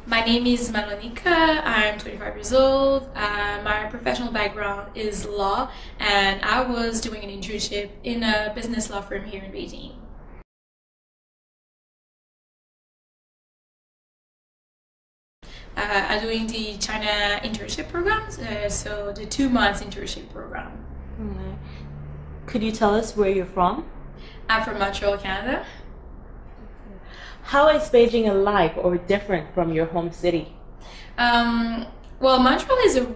My name is Madwa-Nika. I'm 25 years old. My professional background is law, and I was doing an internship in a business law firm here in Beijing. I'm doing the China internship programs, so the 2 months internship program. Okay. Could you tell us where you're from? I'm from Montreal, Canada. How is Beijing alike or different from your home city? Well, Montreal is a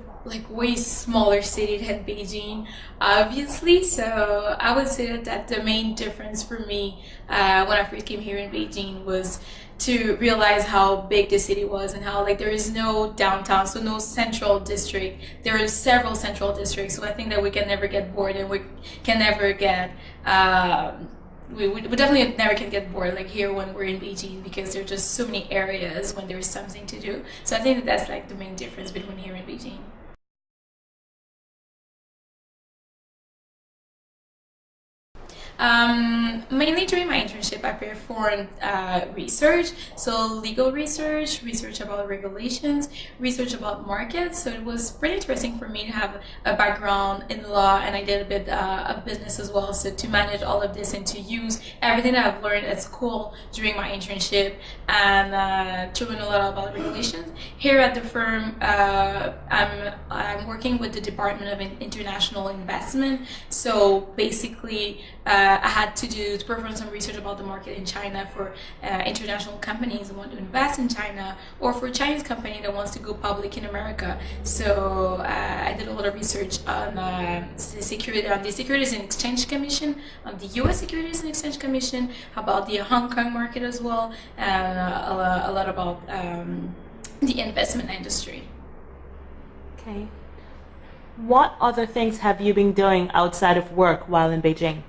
way smaller city than Beijing, obviously. So I would say that the main difference for me when I first came here in Beijing was to realize how big the city was and how there is no downtown, so no central district. There are several central districts, so I think that we can never get bored, and we can never get we definitely never can get bored here when we're in Beijing, because there are just so many areas when there's something to do. So I think that that's the main difference between here and Beijing. Mainly during my internship, I performed research, so legal research, research about regulations, research about markets. So it was pretty interesting for me to have a background in law, and I did a bit of business as well. So to manage all of this and to use everything that I've learned at school during my internship and to learn a lot about regulations. Here at the firm, I'm working with the Department of International Investment. So basically, I had to perform some research about the market in China for international companies that want to invest in China, or for a Chinese company that wants to go public in America. So I did a lot of research on the Securities and Exchange Commission, on the U.S. Securities and Exchange Commission, about the Hong Kong market as well, and a lot about the investment industry. Okay. What other things have you been doing outside of work while in Beijing?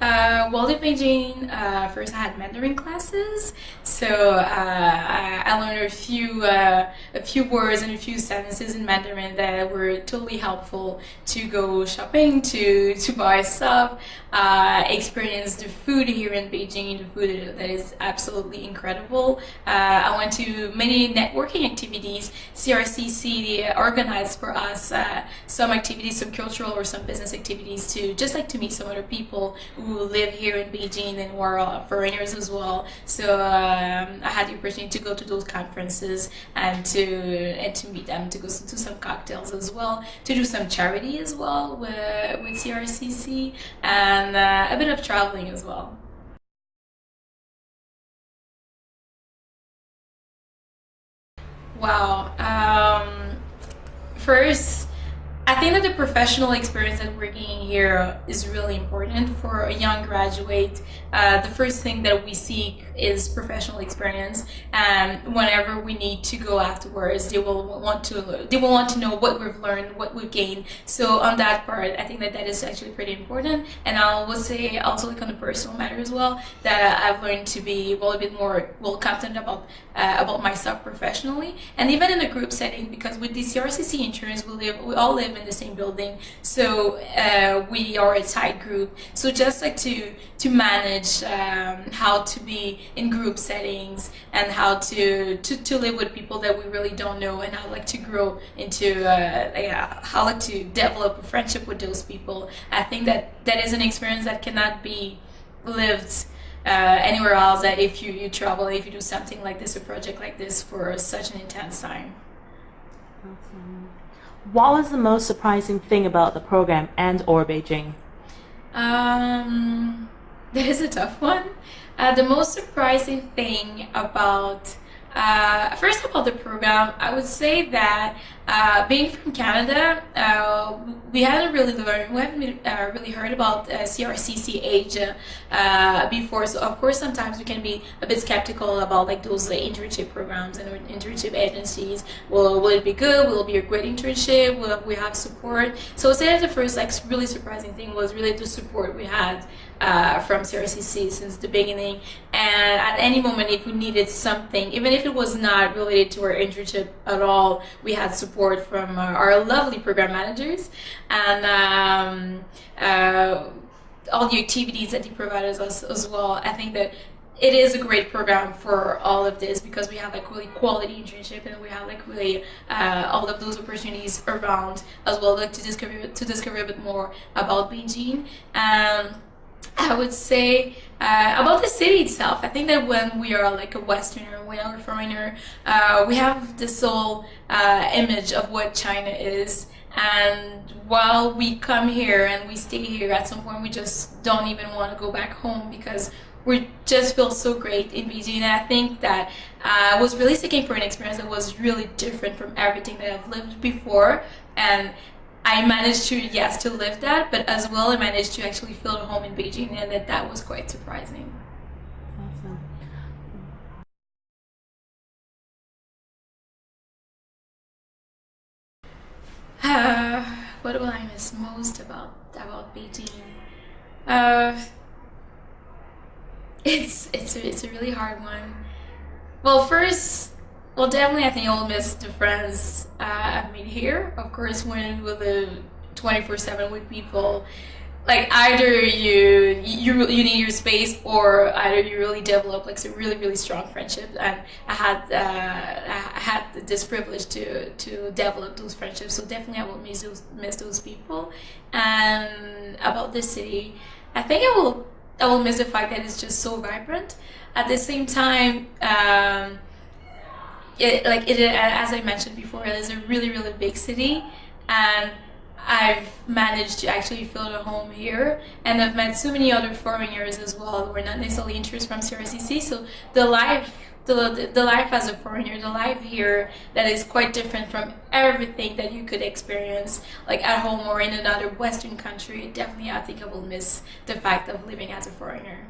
While in Beijing, first I had Mandarin classes, so I learned a few words and a few sentences in Mandarin that were totally helpful to go shopping, to buy stuff, experience the food here in Beijing, the food that is absolutely incredible. I went to many networking activities. CRCC organized for us some activities, some cultural or some business activities, to meet some other people who live here in Beijing and who are foreigners as well. So I had the opportunity to go to those conferences and to meet them, to go to some cocktails as well, to do some charity as well with CRCC, and a bit of traveling as well. Wow. First, I think that the professional experience that we're gaining here is really important for a young graduate. The first thing that we seek is professional experience, and whenever we need to go afterwards, they will want to know what we've learned, what we've gained. So on that part, I think that is actually pretty important. And I would say also on the personal matter as well, that I've learned to be a bit more confident about myself professionally, and even in a group setting, because with the CRCC interns, we all live in the same building, so we are a tight group. So just to manage how to be in group settings, and how to live with people that we really don't know, and how to grow into how to develop a friendship with those people. I think that is an experience that cannot be lived anywhere else, that if you travel, if you do something like this, a project like this, for such an intense time. Awesome. What was the most surprising thing about the program and/or Beijing? That is a tough one. The most surprising thing about first about the program, I would say that being from Canada, we haven't really heard about CRCC Asia before. So of course, sometimes we can be a bit skeptical about those internship programs and internship agencies. Will it be good? Will it be a great internship? Will we have support? So I'd say that the first really surprising thing was really the support we had from CRCC since the beginning. And at any moment, if we needed something, even if it was not related to our internship at all, we had support from our lovely program managers, and all the activities that they provided us as well. I think that it is a great program for all of this because we have like really quality internship and we have like really all of those opportunities around as well, like to discover a bit more about Beijing. I would say about the city itself, I think that when we are like a Westerner, when we're a foreigner, we have this whole image of what China is. And while we come here and we stay here, at some point we just don't even want to go back home because we just feel so great in Beijing. And I think that I was really seeking for an experience that was really different from everything that I've lived before. And I managed to, yes, to live that, but as well I managed to actually feel at home in Beijing, and that was quite surprising. Awesome. What will I miss most about Beijing? It's a really hard one. Well, first, well, definitely I think I'll miss the friends I've made here. Of course, when we live 24/7 with people, like either you need your space, or either you really develop like a really strong friendship. And I had this privilege to develop those friendships. So definitely I will miss those people. And about the city, I think I will miss the fact that it's just so vibrant. At the same time, as I mentioned before, it is a really big city, and I've managed to actually feel at home here, and I've met so many other foreigners as well who are not necessarily interested from CRCC. So the life as a foreigner, the life here, that is quite different from everything that you could experience like at home or in another Western country. Definitely, I think I will miss the fact of living as a foreigner.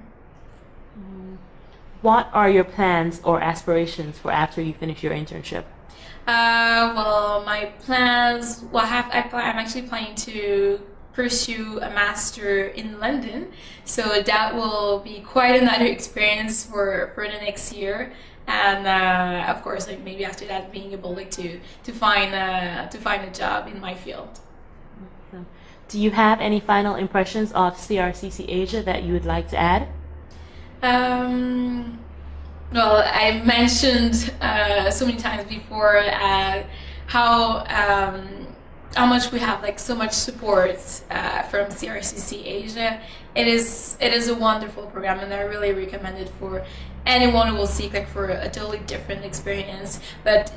What are your plans or aspirations for after you finish your internship? Well, my plans. Well, I'm actually planning to pursue a master in London, so that will be quite another experience for the next year. And of course, like maybe after that, being able like to find a job in my field. Awesome. Do you have any final impressions of CRCC Asia that you would like to add? Well, I mentioned so many times before how much we have like so much support from CRCC Asia. It is a wonderful program, and I really recommend it for anyone who will seek like for a totally different experience. But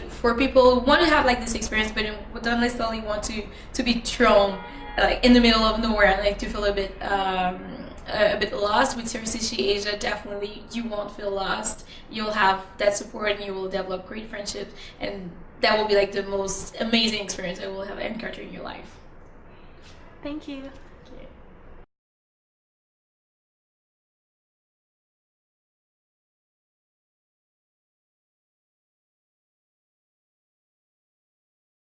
for people who want to have like this experience, but don't necessarily want to be thrown like in the middle of nowhere and like to feel a bit lost, with CRCC Asia, definitely you won't feel lost. You'll have that support and you will develop great friendships, and that will be like the most amazing experience I will have encountered in your life. Thank you. Okay.